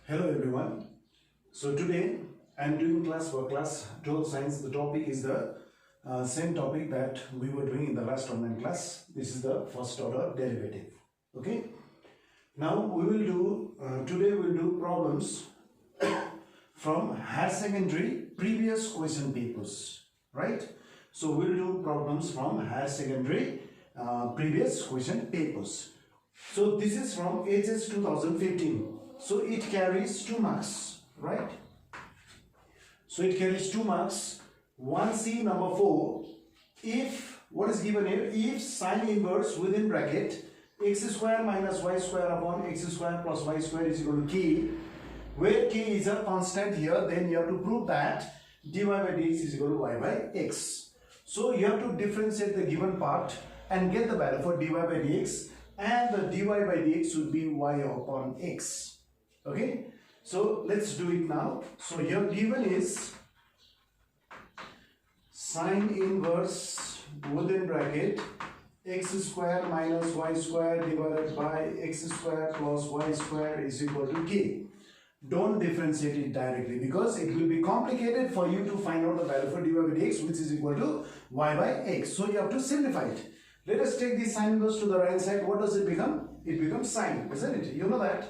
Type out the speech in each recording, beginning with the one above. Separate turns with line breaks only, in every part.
Hello everyone. So today I am doing class 12 science. The topic is the same topic that we were doing in the last online class. This is the first order derivative. Okay. Now we will do today we will do problems from higher secondary previous question papers. Right. So we will do problems from higher secondary previous question papers. So this is from HS 2015. So it carries 2 marks, right? So it carries 2 marks. 1C number 4. If, what is given here? If sine inverse within bracket x square minus y square upon x square plus y square is equal to k, where k is a constant here, then you have to prove that dy by dx is equal to y by x. So you have to differentiate the given part and get the value for dy by dx, and the dy by dx would be y upon x. Okay, so let's do it now. So here given is sine inverse within bracket x square minus y square divided by x square plus y square is equal to k. Don't differentiate it directly because it will be complicated for you to find out the value for dy by dx, which is equal to y by x. So you have to simplify it. Let us take the sine inverse to the right hand side. What does it become? It becomes sine, isn't it? You know that.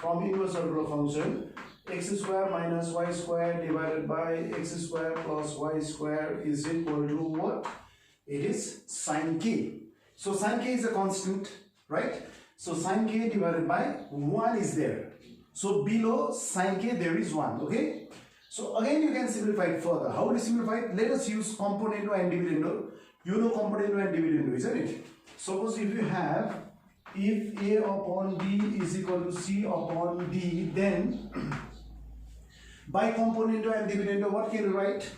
From inverse order function, x square minus y square divided by x square plus y square is equal to what? It is sine k. So sine k is a constant, right? So sine k divided by 1 is there. So below sine k there is 1, okay? So again you can simplify it further. How do you simplify it? Let us use componendo and dividendo. You know componendo and dividendo, isn't it? Suppose if you have, if a upon b is equal to c upon d, then by componendo and dividendo, what can you write?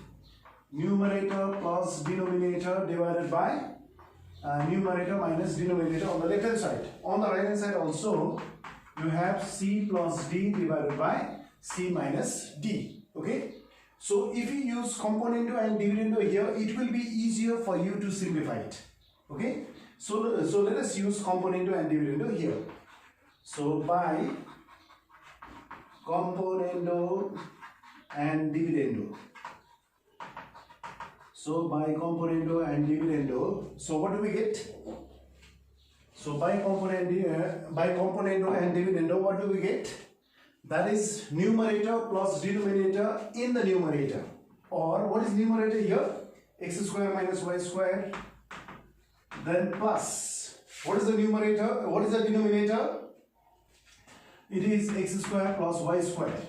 Numerator plus denominator divided by numerator minus denominator on the left hand side. On the right hand side also, you have c plus d divided by c minus d. Okay. So if you use componendo and dividendo here, it will be easier for you to simplify it. Okay. So let us use componendo and dividendo here. So by componendo and dividendo. So by componendo and dividendo. So what do we get? So by componendo and dividendo, what do we get? That is numerator plus denominator in the numerator. Or what is numerator here? X square minus y square. Then plus, what is the numerator? What is the denominator? It is x square plus y square.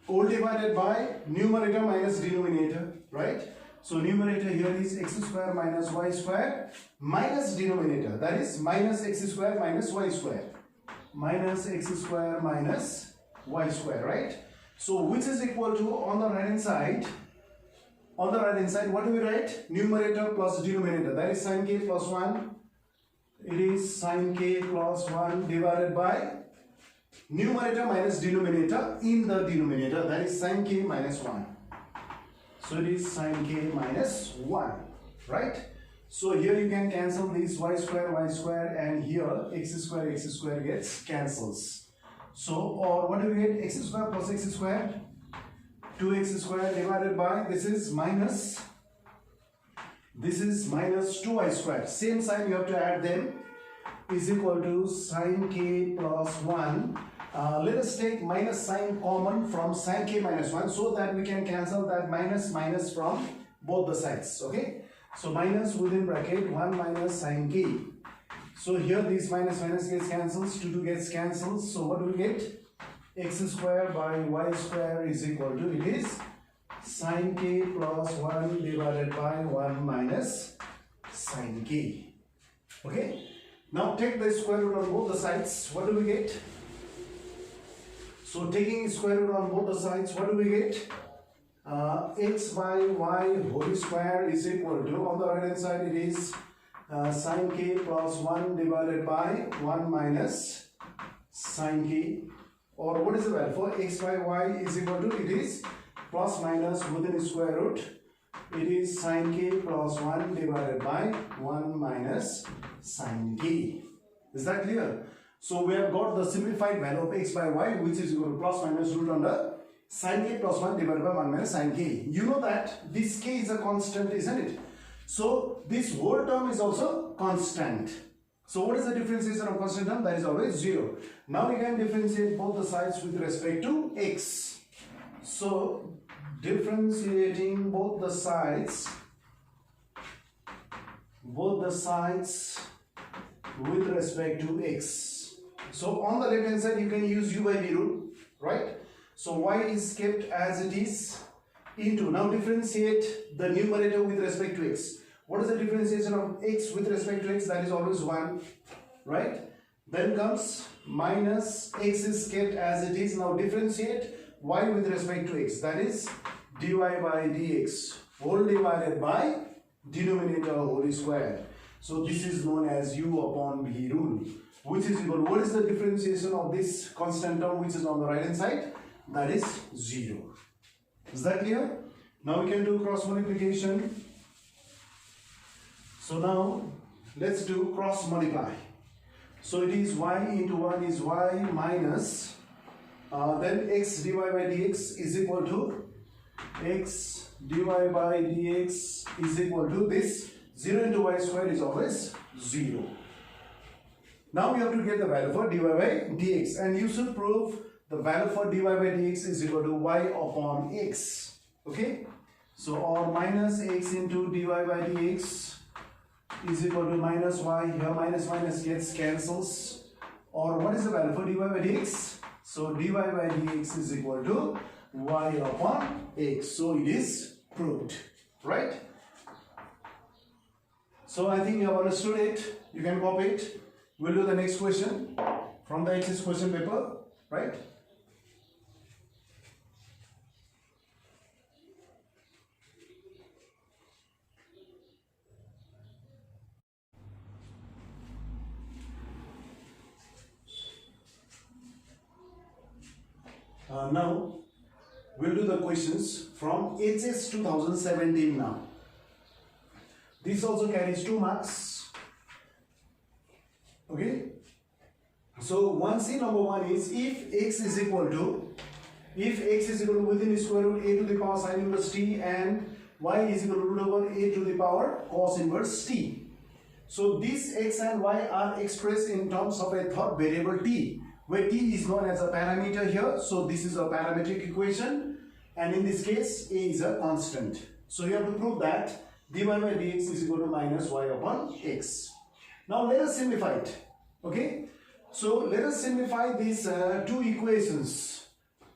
All divided by numerator minus denominator, right? So numerator here is x square minus y square minus denominator. That is minus x square minus y square. Minus x square minus y square, right? So which is equal to, on the right hand side, what do we write? Numerator plus denominator. That is sine k plus 1. It is sine k plus 1 divided by numerator minus denominator in the denominator. That is sine k minus 1. So it is sine k minus 1. Right? So here you can cancel this y square, and here x square gets cancels. So, or what do we get? X square plus x square. 2x square divided by, this is minus 2y square. Same sign you have to add them, is equal to sine k plus 1. Let us take minus sign common from sine k minus 1 so that we can cancel that minus from both the sides. Okay. So minus within bracket 1 minus sine k. So here this minus gets cancelled, 2 gets cancelled. So what do we get? X square by y square is equal to, it is sine k plus 1 divided by 1 minus sine k. Okay. Now take the square root on both the sides. What do we get? So taking square root on both the sides, what do we get? X by y whole square is equal to, on the right hand side it is sine k plus 1 divided by 1 minus sine k. Or what is the value for x by y is equal to, it is plus minus within square root, it is sine k plus 1 divided by 1 minus sine k. Is that clear? So we have got the simplified value of x by y, which is equal to plus minus root under sin k plus 1 divided by 1 minus sin k. You know that this k is a constant, isn't it? So this whole term is also constant. So what is the differentiation of constant term? That is always 0. Now we can differentiate both the sides with respect to x. So differentiating both the sides with respect to x. So on the left hand side you can use u by v rule, right? So y is kept as it is into, now differentiate the numerator with respect to x. What is the differentiation of x with respect to x? That is always 1, right? Then comes minus x is kept as it is. Now differentiate y with respect to x. That is dy by dx whole divided by denominator whole square. So this is known as u upon v rule, which is equal to, what is the differentiation of this constant term which is on the right hand side? That is 0. Is that clear? Now we can do cross multiplication. So now let's do cross multiply. So it is y into 1 is y minus then x dy by dx is equal to x dy by dx is equal to this 0 into y square is always 0. Now we have to get the value for dy by dx, and you should prove the value for dy by dx is equal to y upon x. Okay, so or minus x into dy by dx is equal to minus y. Here minus minus gets cancels. Or what is the value for dy by dx? So dy by dx is equal to y upon x. So it is proved, right? So I think you have understood it. You can copy it. We'll do the next question from the XII question paper, right? Now we'll do the questions from HS 2017 now. This also carries 2 marks. Okay. So 1C number 1 is if x is equal to within square root a to the power sin inverse t and y is equal to root over a to the power cos inverse t. So these x and y are expressed in terms of a third variable t, where t is known as a parameter here. So this is a parametric equation, and in this case a is a constant. So you have to prove that dy by dx is equal to minus y upon x. Now let us simplify it. Okay, so let us simplify these two equations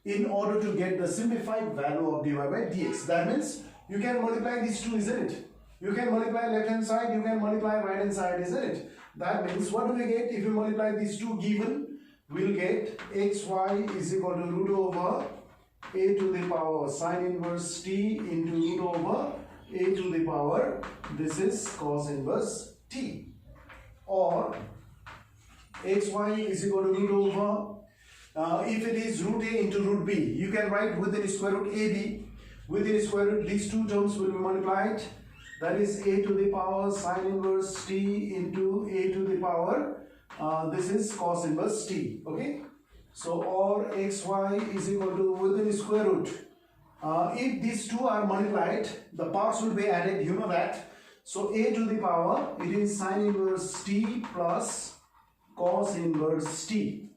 in order to get the simplified value of dy by dx. That means you can multiply these two, isn't it? You can multiply left hand side, you can multiply right hand side, isn't it? That means what do we get if we multiply these two given? We'll get xy is equal to root over a to the power sin inverse t into root over a to the power, this is cos inverse t. Or xy is equal to root over, if it is root a into root b, you can write within square root ab. Within square root, these two terms will be multiplied. That is a to the power sin inverse t into a to the power, this is cos inverse t. Okay, so or xy is equal to within square root. If these two are multiplied, the parts will be added, you know that. So a to the power, it is sin inverse t plus cos inverse t.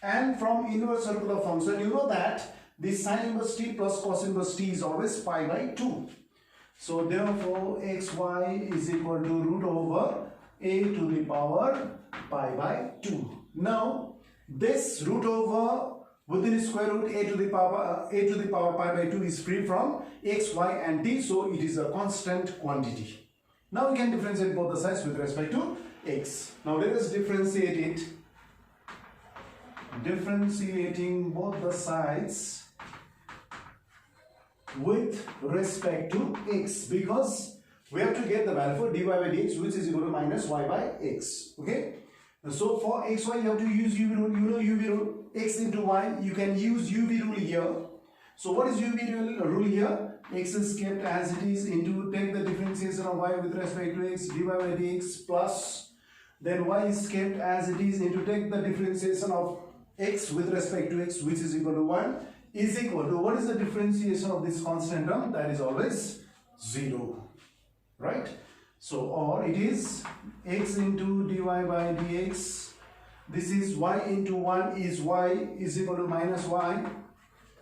And from inverse circular function, you know that this sin inverse t plus cos inverse t is always pi by 2. So therefore xy is equal to root over a to the power pi by 2. Now this root over within square root a to the power pi by 2 is free from x, y and t, so it is a constant quantity. Now we can differentiate both the sides with respect to x. Now let us differentiate it. Differentiating both the sides with respect to x, because we have to get the value for dy by dx, which is equal to minus y by x. Okay, so for xy you have to use uv rule. You know uv rule, x into y, you can use uv rule here. So what is uv rule here? X is kept as it is into, take the differentiation of y with respect to x, dy by dx plus then y is kept as it is. Into take the differentiation of x with respect to x, which is equal to 1, is equal to, what is the differentiation of this constant term? That is always 0, right? So, or it is x into dy by dx. This is y into 1 is y is equal to minus y,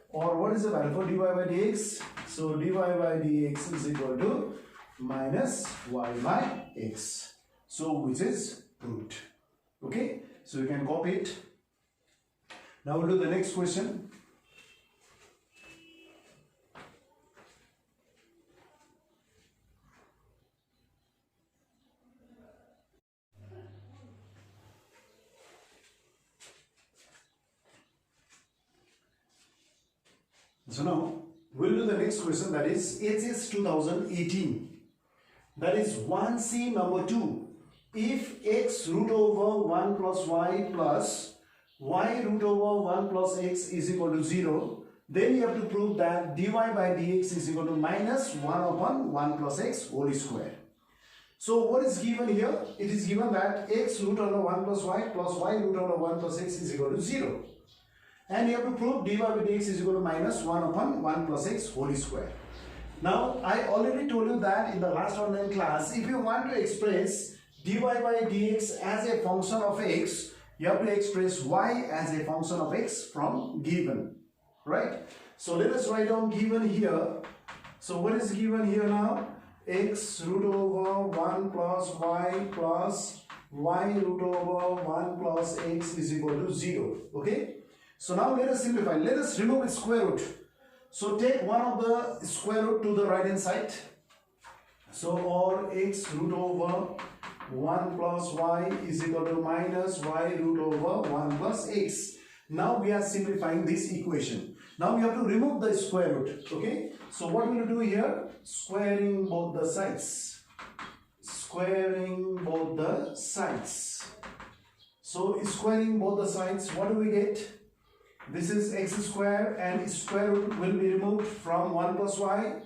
or what is the value for dy by dx? So dy by dx is equal to minus y by x. So which is proved. Okay, so you can copy it. Now we'll do the next question. So now we'll do the next question, that is PRHS 2018. That is 1C number 2. If x root over 1 plus y plus y root over 1 plus x is equal to 0, then you have to prove that dy by dx is equal to minus 1 upon 1 plus x whole square. So what is given here? It is given that x root over 1 plus y root over 1 plus x is equal to 0. And you have to prove dy by dx is equal to minus 1 upon 1 plus x whole square. Now, I already told you that in the last online class, if you want to express dy by dx as a function of x, you have to express y as a function of x from given, right? So let us write down given here. So what is given here now? X root over 1 plus y root over 1 plus x is equal to 0, okay? So now let us simplify. Let us remove its square root. So take one of the square root to the right hand side. So or x root over 1 plus y is equal to minus y root over 1 plus x. Now we are simplifying this equation. Now we have to remove the square root. Okay. So what we will do here? Squaring both the sides. Squaring both the sides. So squaring both the sides, what do we get? This is x square, and square root will be removed from 1 plus y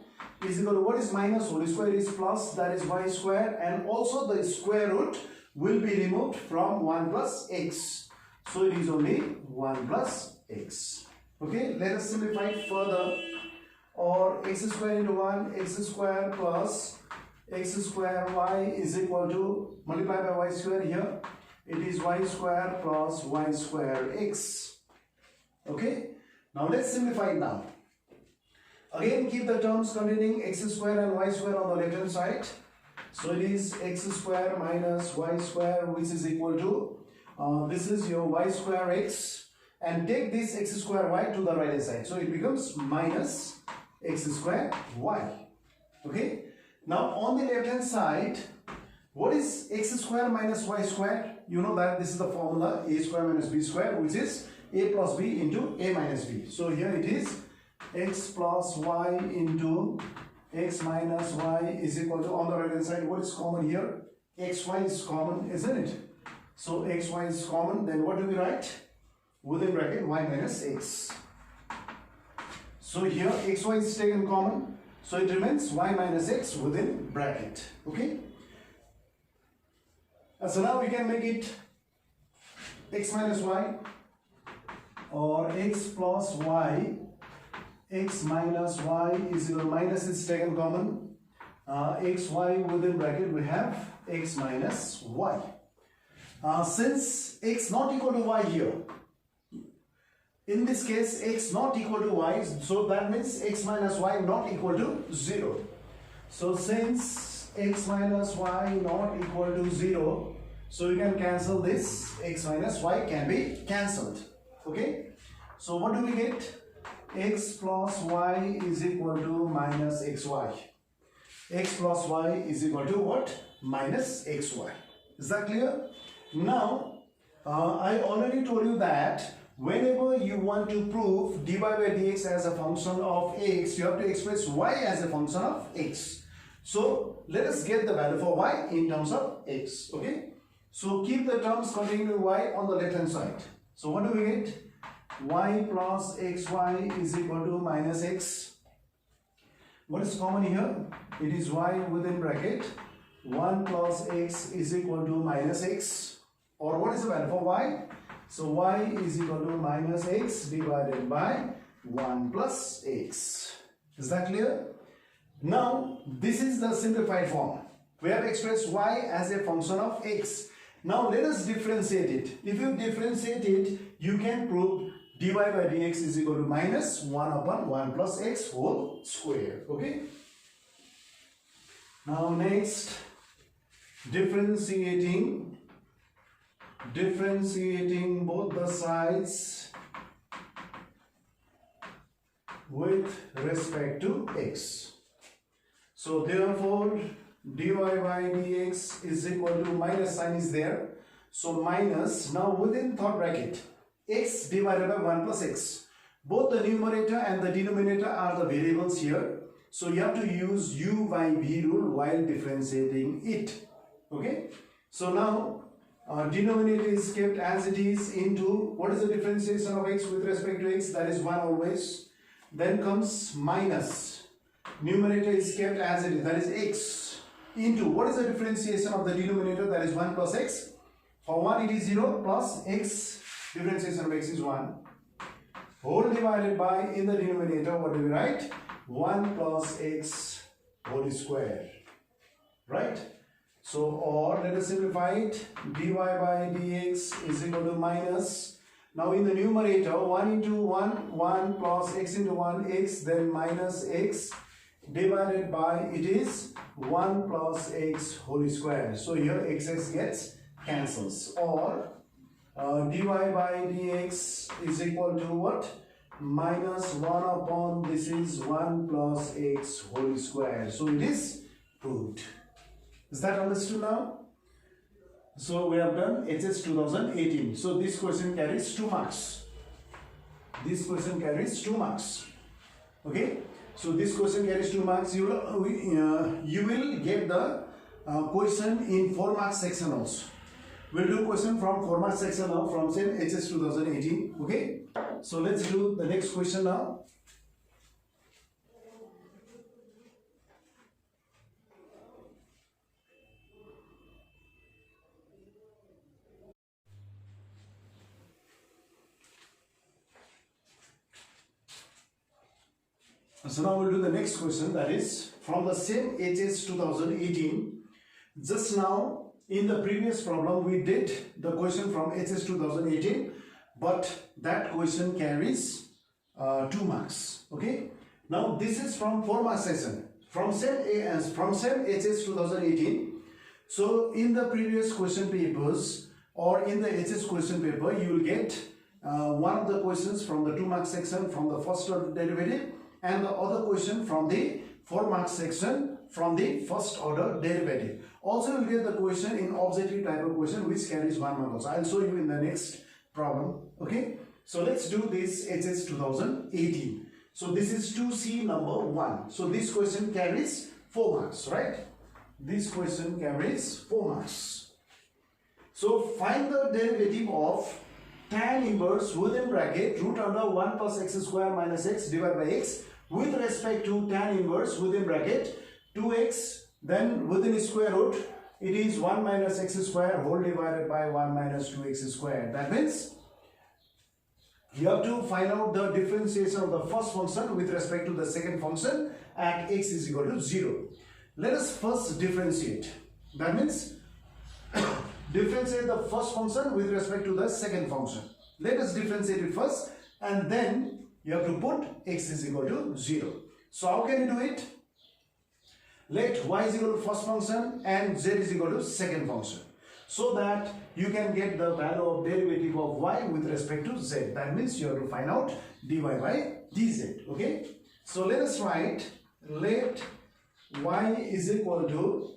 is equal to, what is minus whole square is plus, that is y square, and also the square root will be removed from 1 plus x. So it is only 1 plus x. Okay, let us simplify it further. Or x square into 1, x square plus x square y is equal to, multiply by y square here, it is y square plus y square x. Okay, now let's simplify it now. Again, keep the terms containing x square and y square on the left hand side. So it is x square minus y square, which is equal to, this is your y square x, and take this x square y to the right hand side. So it becomes minus x square y. Okay, now on the left hand side, what is x square minus y square? You know that this is the formula a square minus b square, which is a plus b into a minus b. So here it is x plus y into x minus y is equal to, on the right hand side, what is common here? xy is common, isn't it? So xy is common, then what do we write? Within bracket y minus x. So here xy is taken common, so it remains y minus x within bracket. Okay. So now we can make it x minus y, or x plus y, x minus y is equal to, minus is taken common, xy within bracket we have x minus y. Since x not equal to y here, in this case x not equal to y, so that means x minus y not equal to 0. So since x minus y not equal to 0, so you can cancel this, x minus y can be cancelled. Okay, so what do we get? X plus y is equal to minus xy. X plus y is equal to what? Minus xy. Is that clear? Now, I already told you that whenever you want to prove dy by dx as a function of x, you have to express y as a function of x. So let us get the value for y in terms of x. Okay, so keep the terms containing y on the left hand side. So what do we get? Y plus xy is equal to minus x. What is common here? It is y within bracket 1 plus x is equal to minus x, or what is the value for y? So y is equal to minus x divided by 1 plus x. Is that clear? Now this is the simplified form. We have expressed y as a function of x. Now let us differentiate it. If you differentiate it, you can prove dy by dx is equal to minus 1 upon 1 plus x whole square. Okay. Now next, differentiating both the sides with respect to x. So therefore dy by dx is equal to, minus sign is there, so minus, now within third bracket, x divided by 1 plus x. Both the numerator and the denominator are the variables here, so you have to use u by v rule while differentiating it. Okay, so now denominator is kept as it is into, what is the differentiation of x with respect to x? That is 1 always. Then comes minus, numerator is kept as it is, that is x, into, what is the differentiation of the denominator? That is 1 plus x. For 1 it is 0 plus x, differentiation of x is 1, whole divided by, in the denominator what do we write? 1 plus x whole square, right? So, or let us simplify it, dy by dx is equal to minus, now in the numerator 1 into 1, 1 plus x into 1, x, then minus x divided by, it is 1 plus x whole square. So here x gets cancels, or dy by dx is equal to what? Minus 1 upon, this is 1 plus x whole square. So it is proved. Is that understood now? So we have done HS 2018. So this question carries 2 marks. This question carries 2 marks. Okay. So this question carries 2 marks. You will get the question in 4 marks section also. We'll do question from 4 marks section now from same HS 2018. Okay. So let's do the next question now. So now we'll do the next question, that is from the same HS 2018. Just now in the previous problem we did the question from HS 2018, but that question carries 2 marks. Okay. Now this is from 4 marks session from same HS 2018. So in the previous question papers or in the HS question paper, you will get one of the questions from the 2 mark section from the first order derivative, and the other question from the 4 mark section from the first order derivative. Also you will get the question in objective type of question which carries 1 mark also. I will show you in the next problem. Okay. So let's do this HS 2018. So this is 2C number 1. So this question carries 4 marks, right? This question carries 4 marks. So find the derivative of tan inverse within bracket root under 1 plus x square minus x divided by x with respect to tan inverse within bracket 2x, then within square root it is 1 minus x square whole divided by 1 minus 2x square. That means you have to find out the differentiation of the first function with respect to the second function at x is equal to 0. Let us first differentiate. That means differentiate the first function with respect to the second function. Let us differentiate it first, and then you have to put x is equal to 0. So how can you do it? Let y is equal to first function and z is equal to second function, so that you can get the value of derivative of y with respect to z. That means you have to find out dy by dz. Okay. So let us write, let y is equal to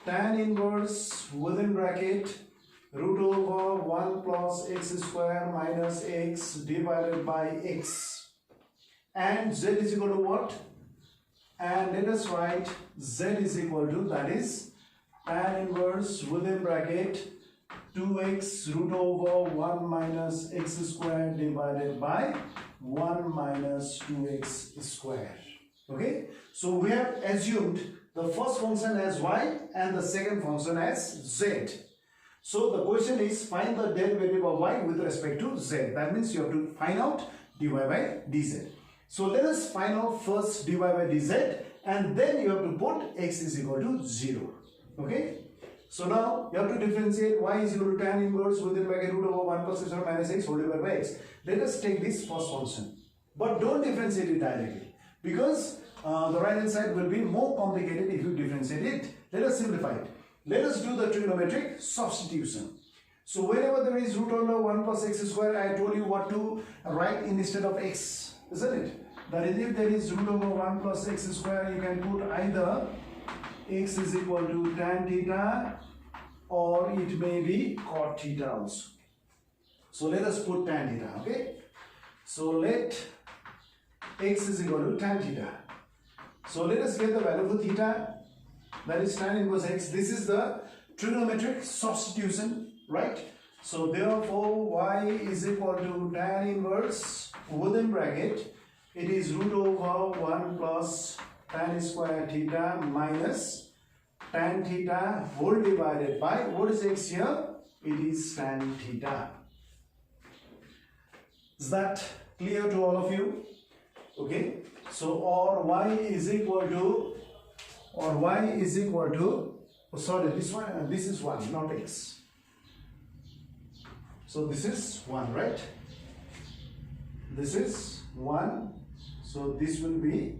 tan inverse within bracket root over 1 plus x square minus x divided by x, and z is equal to what? And let us write z is equal to, that is tan inverse within bracket 2x root over 1 minus x square divided by 1 minus 2x square. Okay, so we have assumed the first function as y and the second function as z. So the question is find the derivative of y with respect to z. That means you have to find out dy by dz. So let us find out first dy by dz, and then you have to put x is equal to 0. Okay. So now you have to differentiate y is equal to tan inverse within bracket root over 1 plus x minus x whole divided by x. Let us take this first function. But don't differentiate it directly, because the right hand side will be more complicated if you differentiate it. Let us simplify it. Let us do the trigonometric substitution. So whenever there is root under 1 plus x square, I told you what to write instead of x, isn't it? That is, if there is root over 1 plus x square, you can put either x is equal to tan theta or it may be cot theta also. So let us put tan theta, okay? So let x is equal to tan theta. So let us get the value for theta, that is tan inverse x. This is the trigonometric substitution, right? So therefore y is equal to tan inverse within bracket, it is root over 1 plus tan square theta minus tan theta whole divided by, what is x here? It is tan theta. Is that clear to all of you? Okay. So or y is equal to, oh, sorry, this one, this is 1, not x. So this is 1, right? This is 1. So this will be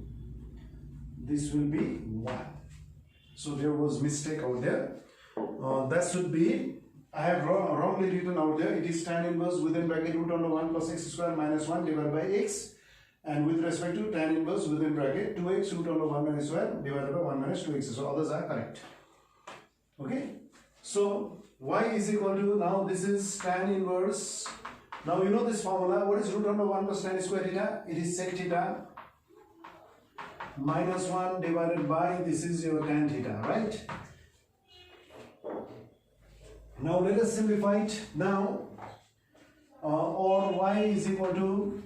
1. So there was mistake out there. That should be, I have wrongly written out there. It is tan inverse within bracket root under 1 plus x square minus 1 divided by x. And with respect to tan inverse within bracket 2x root under 1 minus square divided by 1 minus 2x. So others are correct. Okay. So y is equal to, now this is tan inverse. Now you know this formula. What is root under 1 plus tan square theta? It is sec theta minus 1 divided by, this is your tan theta, right? Now let us simplify it. Now or y is equal to,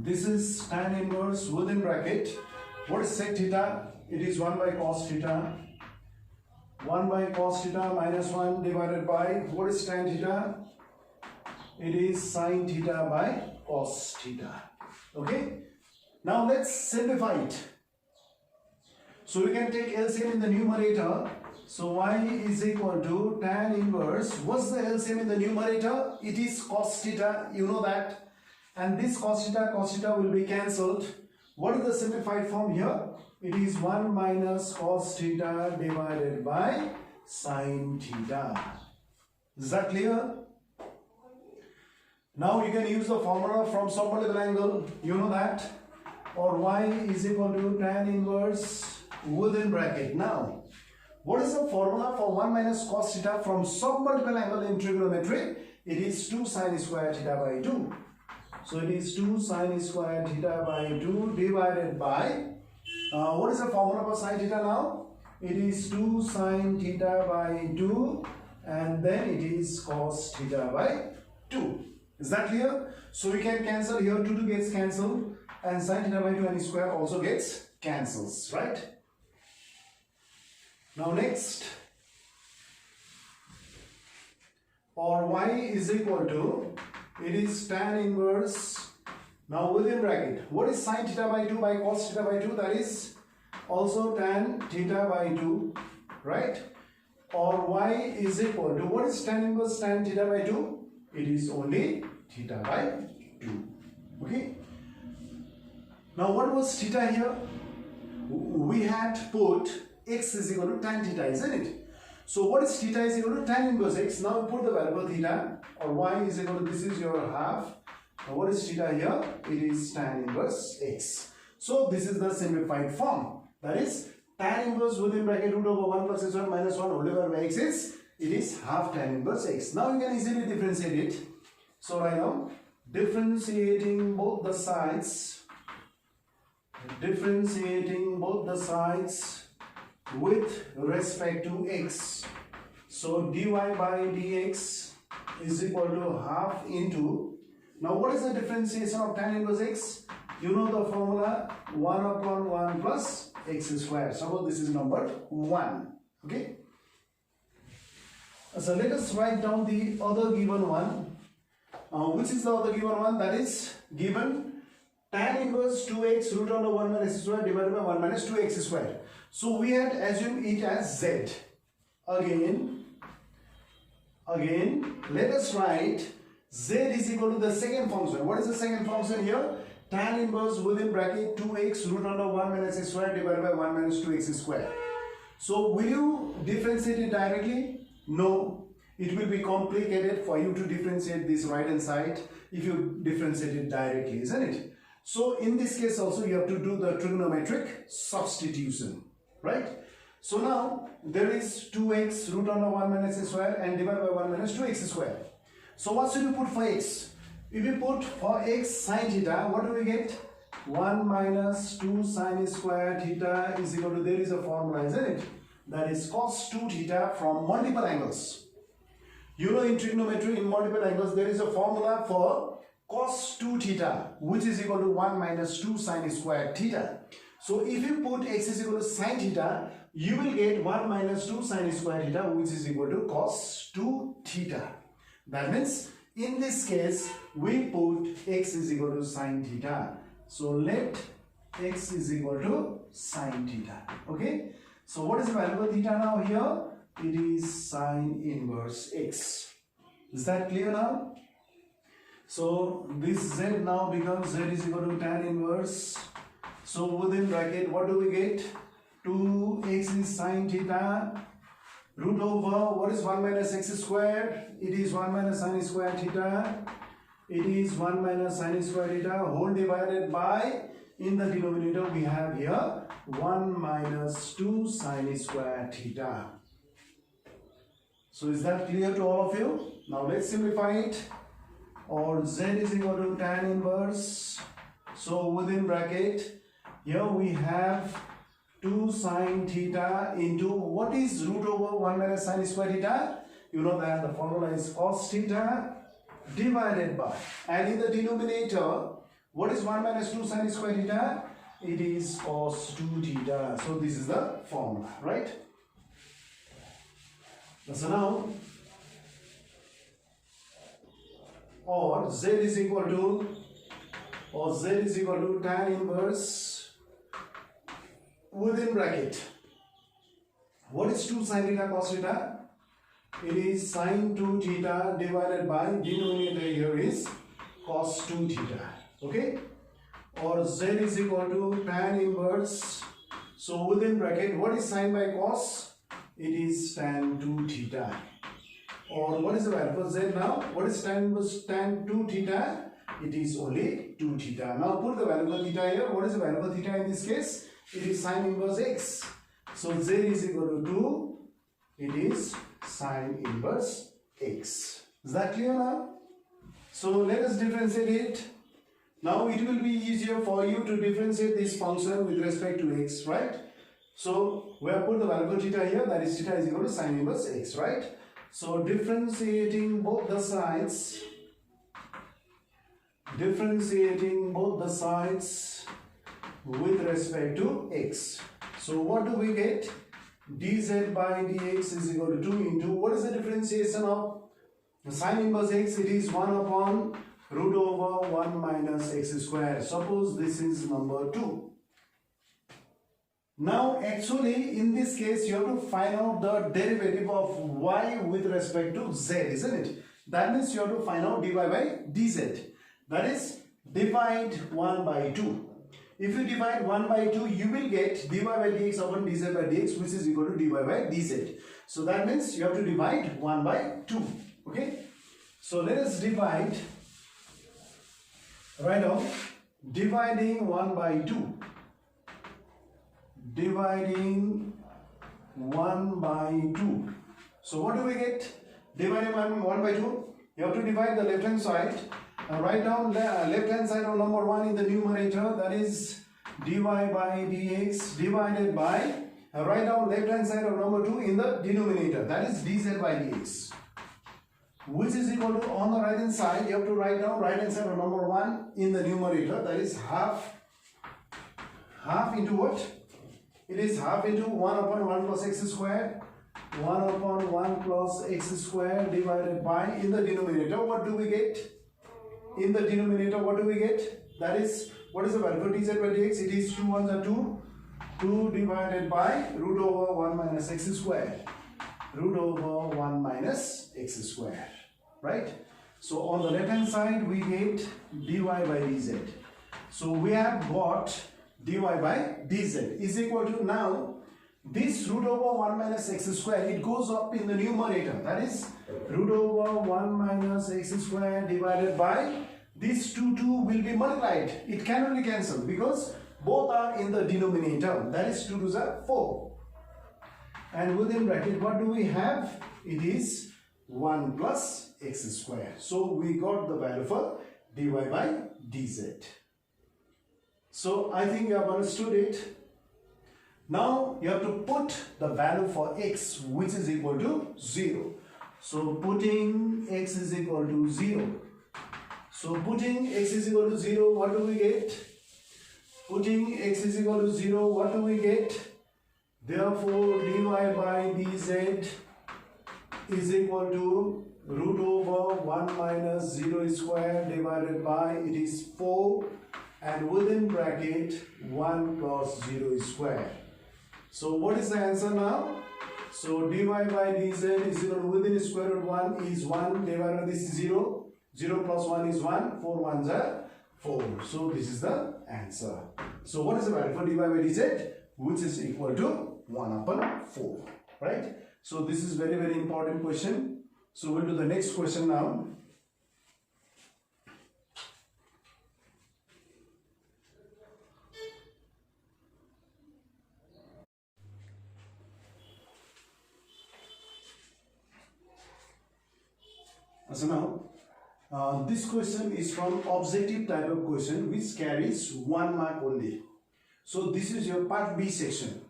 this is tan inverse within bracket, what is sec theta? It is 1 by cos theta. 1 by cos theta minus 1 divided by, what is tan theta? It is sin theta by cos theta. Okay. Now let's simplify it. So we can take LCM in the numerator. So y is equal to tan inverse. What's the LCM in the numerator? It is cos theta. You know that. And this cos theta will be cancelled. What is the simplified form here? It is 1 minus cos theta divided by sin theta. Is that clear? Now you can use the formula from submultiple angle. You know that. Or y is equal to tan inverse within bracket. Now, what is the formula for 1 minus cos theta from submultiple angle in trigonometry? It is 2 sin square theta by 2. So it is 2 sin square theta by 2 divided by, what is the formula for sin theta now? It is 2 sin theta by 2 and then it is cos theta by 2. Is that clear? So we can cancel here, 2 gets cancelled and sin theta by 2 and square also gets cancels, right? Now next, or y is equal to, it is tan inverse, now within bracket, what is sin theta by 2 by cos theta by 2? That is also tan theta by 2, right? Or y is equal to, what is tan inverse tan theta by 2? It is only theta by 2. Okay. Now what was theta here? We had put x is equal to tan theta, isn't it? So what is theta is equal to tan inverse x. Now put the value for theta, or y is equal to, this is your half. Now what is theta here? It is tan inverse x. So this is the simplified form. That is tan inverse within bracket root over 1 plus x1 minus 1 whole divided by x is, it is half tan inverse x. Now you can easily differentiate it. So right now, differentiating both the sides with respect to x. So dy by dx is equal to half into, now what is the differentiation of tan inverse x? You know the formula, 1 upon 1 plus x square. Suppose this is number 1. Okay. So let us write down the other given one. Which is the other given one? That is given tan inverse 2x root under 1 minus x square divided by 1 minus 2x square. So we had assumed it as z. Again, let us write z is equal to the second function. What is the second function here? Tan inverse within bracket 2x root under 1 minus x square divided by 1 minus 2x square. So will you differentiate it directly? No. It will be complicated for you to differentiate this right hand side if you differentiate it directly, isn't it? So in this case also you have to do the trigonometric substitution, right? So now there is 2x root under 1 minus x square and divided by 1 minus 2x square. So what should you put for x? If you put for x sine theta, what do we get? 1 minus 2 sine square theta is equal to, there is a formula, isn't it? That is cos 2 theta from multiple angles. You know, in trigonometry, in multiple angles, there is a formula for cos 2 theta, which is equal to 1 minus 2 sine square theta. So if you put x is equal to sine theta, you will get 1 minus 2 sine square theta, which is equal to cos 2 theta. That means in this case we put x is equal to sine theta. So let x is equal to sine theta. Okay. So what is the value of theta now here? It is sine inverse x. Is that clear now? So this z now becomes z is equal to tan inverse. So within bracket, what do we get? 2x is sine theta root over, what is 1 minus x square? It is 1 minus sine square theta. It is 1 minus sine square theta whole divided by, in the denominator we have here 1 minus 2 sine square theta. So is that clear to all of you? Now let's simplify it. Or z is equal to tan inverse. So within bracket, here we have 2 sine theta into, what is root over 1 minus sine square theta? You know that the formula is cos theta divided by, and in the denominator, what is 1 minus 2 sine square theta? It is cos 2 theta. So this is the formula, right? So now, or z is equal to tan inverse within bracket. What is 2 sine theta cos theta? It is sine 2 theta divided by, denominator here is cos 2 theta. Okay? Or z is equal to tan inverse. So within bracket, what is sine by cos? It is tan 2 theta. Or what is the value for z now? What is tan inverse tan 2 theta? It is only 2 theta. Now put the value for theta here. What is the value for theta in this case? It is sine inverse x. So z is equal to 2. It is sine inverse x. Is that clear now? So let us differentiate it. Now it will be easier for you to differentiate this function with respect to x, right? So we have put the value for theta here, that is theta is equal to sine inverse x, right? So differentiating both the sides with respect to x. So what do we get? dz by dx is equal to 2 into, what is the differentiation of sine inverse x? It is 1 upon root over 1 minus x square. Suppose this is number 2. Now actually in this case you have to find out the derivative of y with respect to z, isn't it? That means you have to find out dy by dz. That is, divide 1 by 2. If you divide 1 by 2, you will get dy by dx upon dz by dx, which is equal to dy by dz. So that means you have to divide 1 by 2. Okay? So let us divide. Right now, dividing 1 by 2. Dividing 1 by 2. So what do we get? Dividing 1 by 2. You have to divide the left hand side. Write down left hand side of number 1 in the numerator, that is dy by dx divided by, write down left hand side of number 2 in the denominator, that is dz by dx, which is equal to, on the right hand side you have to write down right hand side of number 1 in the numerator, that is half into what? It is half into 1 upon 1 plus x square. 1 upon 1 plus x square divided by, in the denominator, what do we get? In the denominator, what do we get? That is, what is the value for dz by dx? It is 2 ones are 2. 2 divided by root over 1 minus x square. Root over 1 minus x square. Right? So on the left hand side, we get dy by dz. So we have got dy by dz is equal to, now this root over 1 minus x square, it goes up in the numerator. That is root over 1 minus x square divided by this 2 will be multiplied. It cannot be cancelled because both are in the denominator. That is 2 2s are 4. And within bracket, what do we have? It is 1 plus x square. So we got the value for dy by dz. So I think you have understood it. Now you have to put the value for x, which is equal to 0. So putting x is equal to 0. So putting x is equal to 0, what do we get? Putting x is equal to 0, what do we get? Therefore dy by dz is equal to root over 1 minus 0 square divided by, it is 4, and within bracket 1 plus 0 square. So what is the answer now? So dy by dz is equal to, within square root 1 is 1 divided by this is 0. 0 plus 1 is 1. 4 ones are 4. So this is the answer. So what is the value for dy by dz? Which is equal to 1 upon 4. Right? So this is very, very important question. So we'll do the next question now. So now, this question is from objective type of question which carries 1 mark only. So this is your part B section.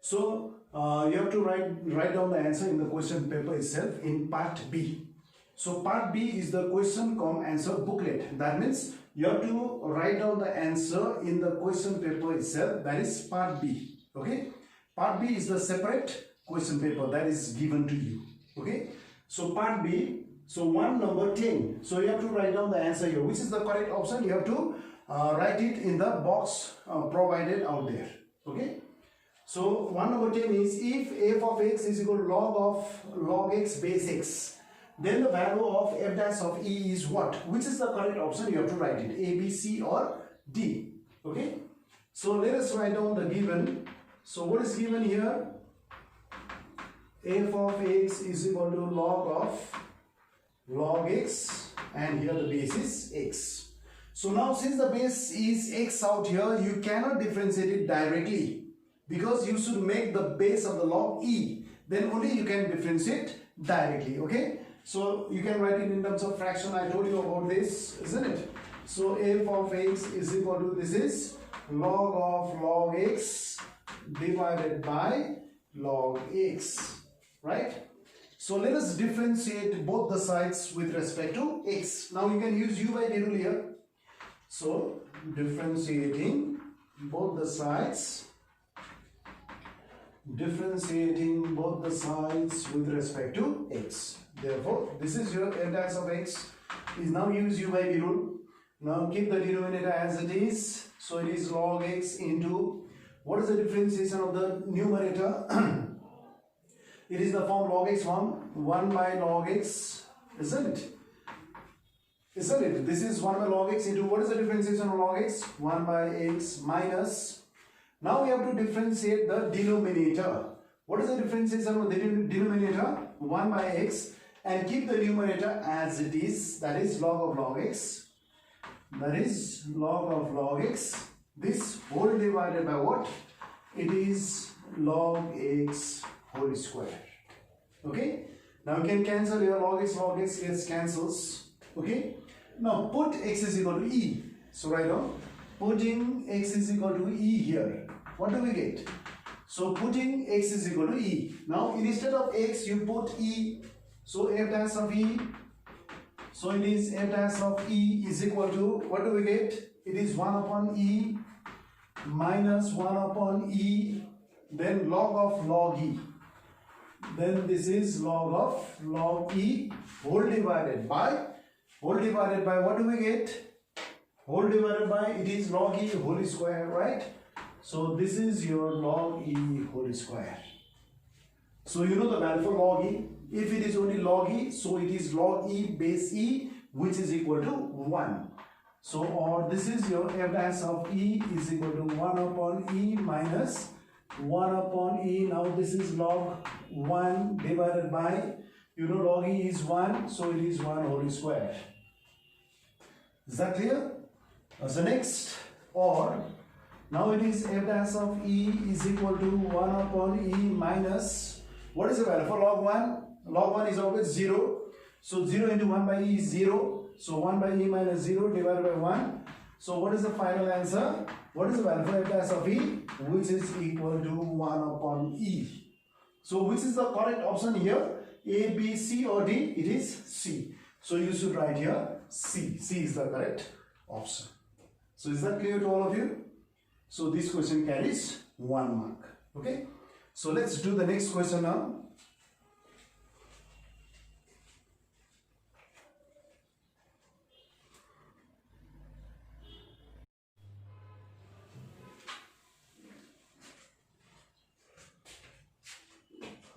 So you have to write down the answer in the question paper itself in part B. So part B is the question cum answer booklet. That means you have to write down the answer in the question paper itself. That is part B. Okay. Part B is the separate question paper that is given to you. Okay. So part B. So 1 number 10. So you have to write down the answer here. Which is the correct option? You have to write it in the box provided out there. Okay. So 1 number 10 is, if f of x is equal to log x base x, then the value of f dash of e is what? Which is the correct option? You have to write it. A, B, C or D. Okay. So let us write down the given. So what is given here? F of x is equal to log x, and here the base is x. So now since the base is x out here, you cannot differentiate it directly because you should make the base of the log e. Then only you can differentiate directly. Okay. So you can write it in terms of fraction. I told you about this, isn't it? So f of x is equal to, this is log of log x divided by log x. Right? So let us differentiate both the sides with respect to x. Now you can use u by d rule here. So differentiating both the sides with respect to x. Therefore, this is your f dash of x is now use u by d rule. Now keep the denominator as it is. So it is log x into, what is the differentiation of the numerator? It is the form log x form, 1 by log x, isn't it? Isn't it? This is 1 by log x into, what is the differentiation of log x? 1 by x minus. Now we have to differentiate the denominator. What is the differentiation of the denominator? 1 by x, and keep the numerator as it is. That is log of log x. That is log of log x. This whole divided by what? It is log x whole square. Okay. Now you can cancel your log x gets cancels. Okay. Now put x is equal to e. So write down, putting x is equal to e here. What do we get? So putting x is equal to e. Now instead of x you put e. So f dash of e. So it is f dash of e is equal to, what do we get? It is 1 upon e minus 1 upon e then log of log e. Then this is log of log e whole divided by what do we get? Whole divided by, it is log e whole square, right? So this is your log e whole square. So you know the value for log e. If it is only log e, so it is log e base e, which is equal to 1. So, or this is your f dash of e is equal to 1 upon e minus 1 upon e. Now this is log 1 divided by, you know log e is 1, so it is 1 whole square. Is that clear? So next, or now it is f dash of e is equal to 1 upon e minus, what is the value for log 1? Log 1 is always 0. So 0 into 1 by e is 0. So 1 by e minus 0 divided by 1. So what is the final answer? What is the value for f dash of e? Which is equal to 1 upon e. So which is the correct option here? A, B, C or D? It is C. So you should write here C. C is the correct option. So is that clear to all of you? So this question carries 1 mark. Okay. So let's do the next question now.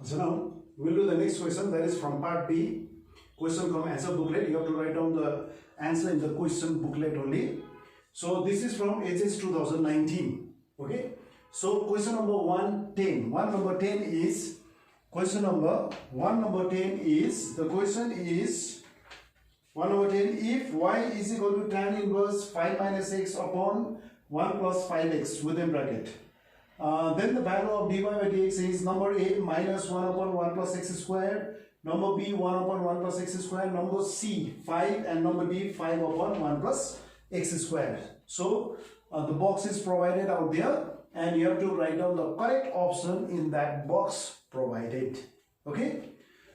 So now we'll do the next question, that is from part B. Question from answer booklet. You have to write down the answer in the question booklet only. So this is from PRHS 2019. Okay. So question number 110. Number 10 is question number 110 is the question is 110 if y is equal to tan inverse 5 minus x upon 1 plus 5x within bracket. Then the value of dy by dx is number A minus 1 upon 1 plus x square, number B 1 upon 1 plus x square, number C 5 and number D 5 upon 1 plus x square. So the box is provided out there and you have to write down the correct option in that box provided. Okay.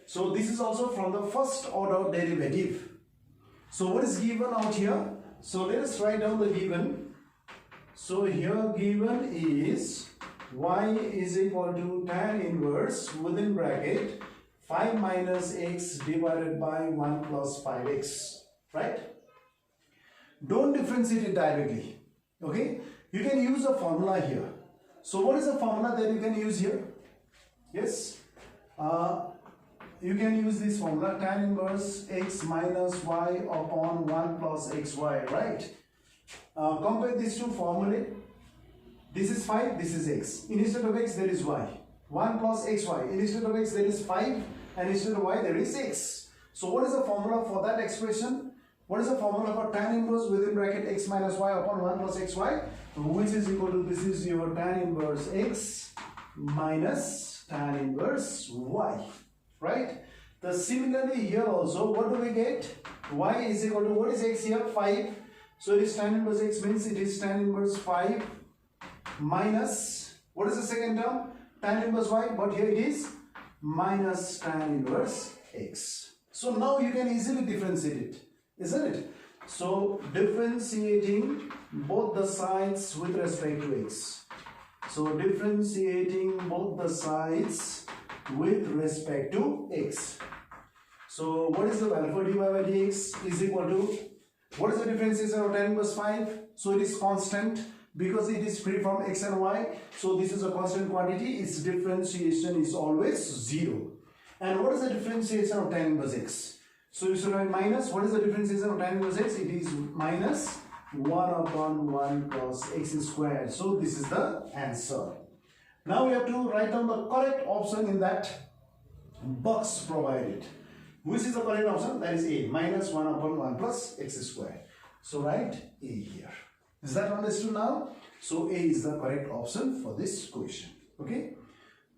So this is also from the first order derivative. So what is given out here? So let us write down the given. So here given is y is equal to tan inverse within bracket 5 minus x divided by 1 plus 5x, right? Don't differentiate it directly, okay? You can use a formula here. So what is the formula that you can use here? Yes, you can use this formula, tan inverse x minus y upon 1 plus xy, right? Compare these two formulae. This is 5, this is x. Instead of x, there is y. 1 plus xy. Instead of x, there is 5, and instead of y, there is x. So what is the formula for that expression? What is the formula for tan inverse within bracket x minus y upon 1 plus xy? Which is equal to, this is your tan inverse x minus tan inverse y, right? Similarly here also, what do we get? Y is equal to, what is x here? 5. So it is tan inverse x means it is tan inverse 5 minus, what is the second term? Tan inverse y, but here it is minus tan inverse x. So now you can easily differentiate it, isn't it? So differentiating both the sides with respect to x. So differentiating both the sides with respect to x. So what is the value for dy by dx is equal to, what is the differentiation of tan inverse 5? So it is constant because it is free from x and y. So this is a constant quantity. Its differentiation is always 0. And what is the differentiation of tan inverse x? So you should write minus. What is the differentiation of tan inverse x? It is minus 1 upon 1 plus x squared. So this is the answer. Now we have to write down the correct option in that box provided. Which is the correct option? That is A, minus 1 upon 1 plus x squared. So write A here. Is that understood now? So A is the correct option for this question. Okay.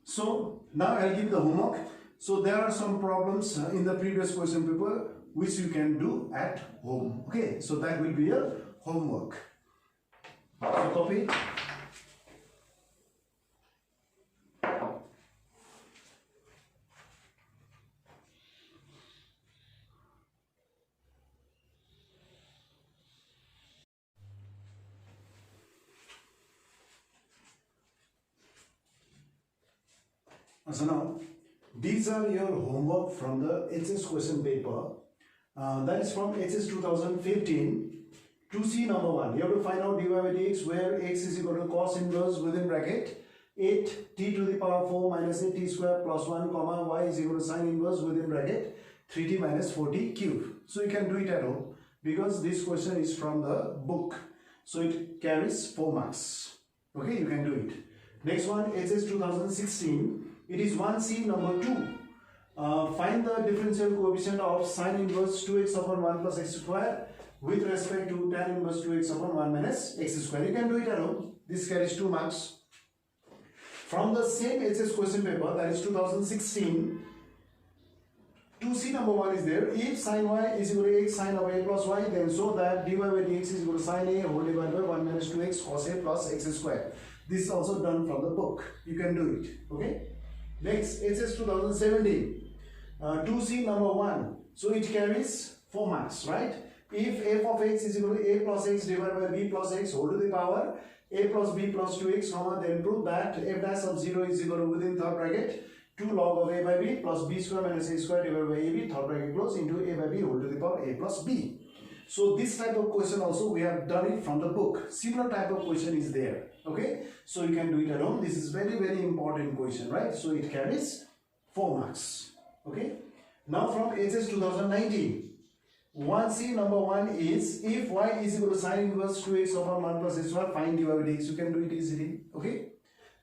So now I'll give the homework. So there are some problems in the previous question paper which you can do at home. Okay. So that will be your homework. So copy. So now, these are your homework from the HS question paper. That is from HS 2015. 2C number 1. You have to find out dy by dx where x is equal to cos inverse within bracket 8 t to the power 4 minus 8 t square plus 1 comma y is equal to sine inverse within bracket 3t minus 4t cube. So you can do it at home because this question is from the book. So it carries 4 marks. Okay, you can do it. Next one, HS 2016. It is 1C number 2. Find the differential coefficient of sine inverse 2x upon 1 plus x square with respect to tan inverse 2x upon 1 minus x square. You can do it at home. This carries 2 marks. From the same HS question paper, that is 2016, 2C number 1 is there. If sin y is equal to x sine of a plus y, then so that dy by dx is equal to sine a whole divided by 1 minus 2x cos a plus x square. This is also done from the book. You can do it. Okay. Next, HS 2017. 2C number 1. So it carries 4 marks, right? If f of x is equal to a plus x divided by b plus x whole to the power a plus b plus 2x, then prove that f dash of 0 is equal to within third bracket 2 log of a by b plus b square minus a square divided by ab third bracket close into a by b whole to the power a plus b. So this type of question also we have done it from the book. Similar type of question is there. Okay, so you can do it at home. This is very important question, right? So it carries 4 marks. Okay, now from HS 2019. 1C number 1 is if y is equal to sine inverse 2x upon 1 plus x square, find dy by dx. You can do it easily. Okay,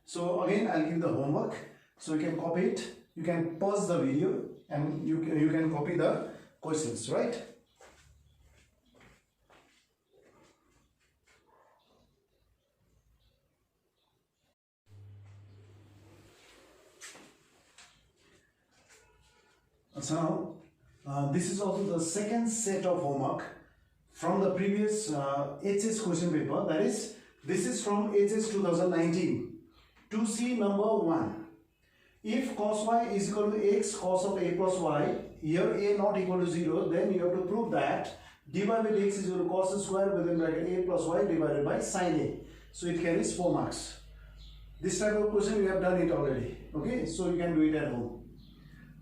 so again I'll give the homework, so you can copy it. You can pause the video and you can copy the questions, right? So now this is also the second set of homework from the previous HS question paper. That is, this is from HS 2019. 2C number 1. If cos y is equal to x cos of a plus y, here a not equal to 0, then you have to prove that dy by dx is equal to cos square within bracket a plus y divided by sine a. So it carries 4 marks. This type of question we have done it already. Okay, so you can do it at home.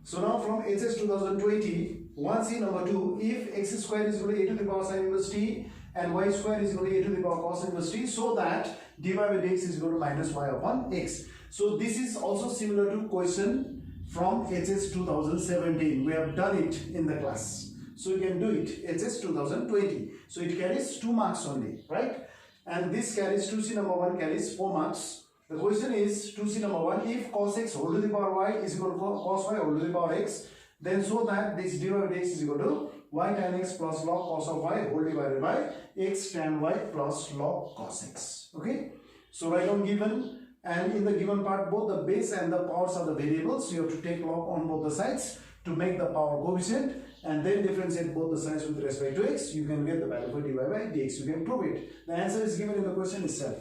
So now from HS 2020, 1C number 2, if x square is equal to a to the power sine inverse t and y square is equal to a to the power cos inverse t, so that dy by dx is equal to minus y upon x. So this is also similar to question from HS 2017. We have done it in the class. So you can do it, HS 2020. So it carries 2 marks only, right? And this carries 2C number 1 carries 4 marks. The question is 2C number 1, if cos x whole to the power y is equal to cos y whole to the power x, then so that this dy by dx is equal to y tan x plus log cos of y whole divided by x tan y plus log cos x. Okay, so write down given, and in the given part both the base and the powers are the variables. You have to take log on both the sides to make the power coefficient and then differentiate both the sides with respect to x. You can get the value for dy by dx. You can prove it. The answer is given in the question itself.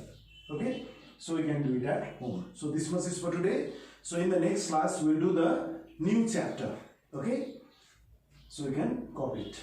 Okay, so you can do it at home. So this much is for today. So in the next class we will do the new chapter. Okay, so you can copy it.